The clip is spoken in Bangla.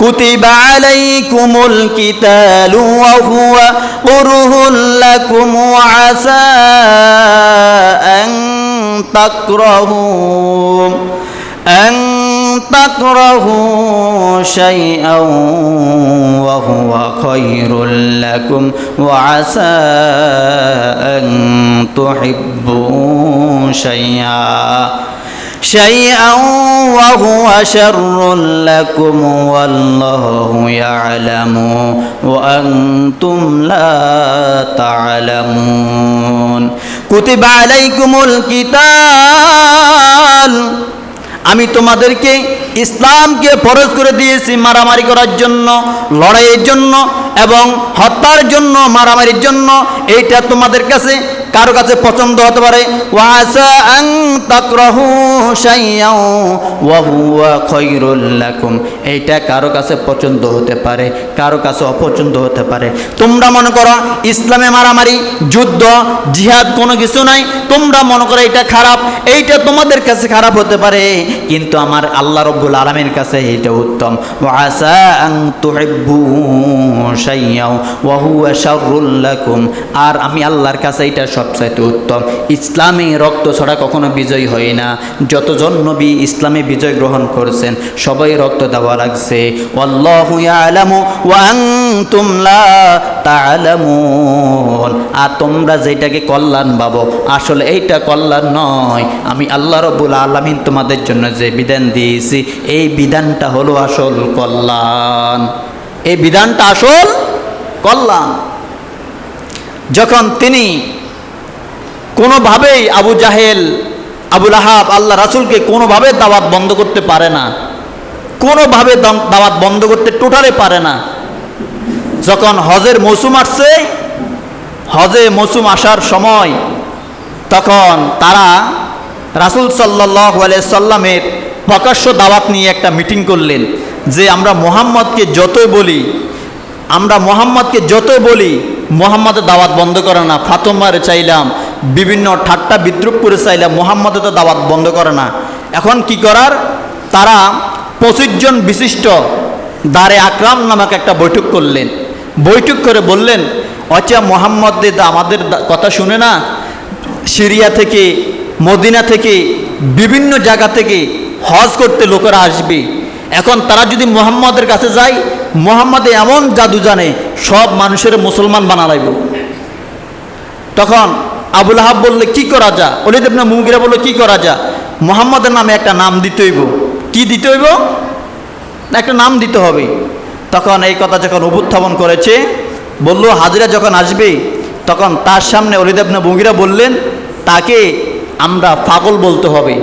কুতিবা আলাইকুমুল কিতালু ওয়া হুয়া কুরহুল লাকুম ওয়া আসা আন তাকরাহু শাইআন ওয়া হুয়া খায়রুল লাকুম ওয়া আসা আন তুহিব্বু শাইআন ওয়া হুয়া শাররুল লাকুম ওয়াল্লাহু ইয়ালামু ওয়া আনতুম লা তা'লামুন। কুতিবা আলাইকুমুল কিতাল, আমি তোমাদেরকে ইসলামকে ফরজ করে দিয়েছি মারামারি করার জন্য, লড়াইয়ের জন্য এবং হত্যার জন্য, মারামারির জন্য। এইটা তোমাদের কাছে কারো কাছে পছন্দ হতে পারে, ওয়া আসা আন তাকরাহু শাইআন ওয়া হুয়া খায়রুল লাকুম, এইটা কারো কাছে পছন্দ হতে পারে, কারো কাছে অপছন্দ হতে পারে। তোমরা মনে করো ইসলামে মারামারি, যুদ্ধ, জিহাদ কোনো কিছু নাই, তোমরা মনে করো এটা খারাপ, এইটা তোমাদের কাছে খারাপ হতে পারে, কিন্তু আমার আল্লাহ রাব্বুল আলামিনের কাছে এটা উত্তম। ওয়া আসা আন তুহিব্বু শাইআন ওয়া হুয়া শাররুল লাকুম, আর আমি আল্লাহর কাছে এটা সবচাইতে উত্তম। ইসলামে রক্ত ছড়া কখনো বিজয় হয় না। যতজন নবী ইসলামে বিজয় গ্রহণ করেছেন সবাই রক্ত দেওয়া লাগছে। আল্লাহু ইয়ালামু ওয়া আনতুম লা তা'লামুন, আর তোমরা যেটাকে কল্যাণ ভাবো আসলে এইটা কল্যাণ নয়। আমি আল্লাহ রাব্বুল আলামিন তোমাদের জন্য যে বিধান দিয়েছি এই বিধানটা হলো আসল কল্যাণ, এই বিধানটা আসল কল্যাণ। যখন তিনি কোনোভাবেই আবু জাহেল, আবু লাহাব আল্লাহ রাসূলকে কোনোভাবে দাওয়াত বন্ধ করতে পারে না, কোনোভাবে দাওয়াত বন্ধ করতে টোটালি পারে না। যখন হজের মৌসুম আসছে, হজে মৌসুম আসার সময় তখন তারা রাসূল সাল্লাল্লাহু আলাইহি সাল্লামের প্রকাশ্য দাওয়াত নিয়ে একটা মিটিং করলেন যে আমরা মুহাম্মদকে যতই বলি মুহাম্মদের দাওয়াত বন্ধ করে না। ফাতেমারে চাইলাম, বিভিন্ন ঠাট্টা বিদ্রুপ করে চাইলাম, মুহাম্মদের তো দাওয়াত বন্ধ করে না। এখন কি করার, তারা 25 জন বিশিষ্ট দারে আকরাম নামক একটা বৈঠক করলেন। বৈঠক করে বললেন, আচ্ছা মুহাম্মদ আমাদের কথা শুনে না, সিরিয়া থেকে, মদিনা থেকে, বিভিন্ন জায়গা থেকে হজ করতে লোকেরা আসবে। এখন তারা যদি মুহাম্মদের কাছে যায়, মুহাম্মদ এমন জাদু জানে সব মানুষের মুসলমান বানালাইব। তখন আবু লাহাব বললে কি করা যায়, ওলীদ ইবনে মুগীরা বলল কি করা যায়, মুহাম্মদের নামে একটা নাম দিতে হইব। কি দিতে হইব? একটা নাম দিতে হবে। তখন এই কথা যখন উপস্থাপন করেছে, বলল হাজিরা যখন আসবে তখন তার সামনে ওলীদ ইবনে মুগীরা বললেন তাকে আমরা পাগল বলতে হবে।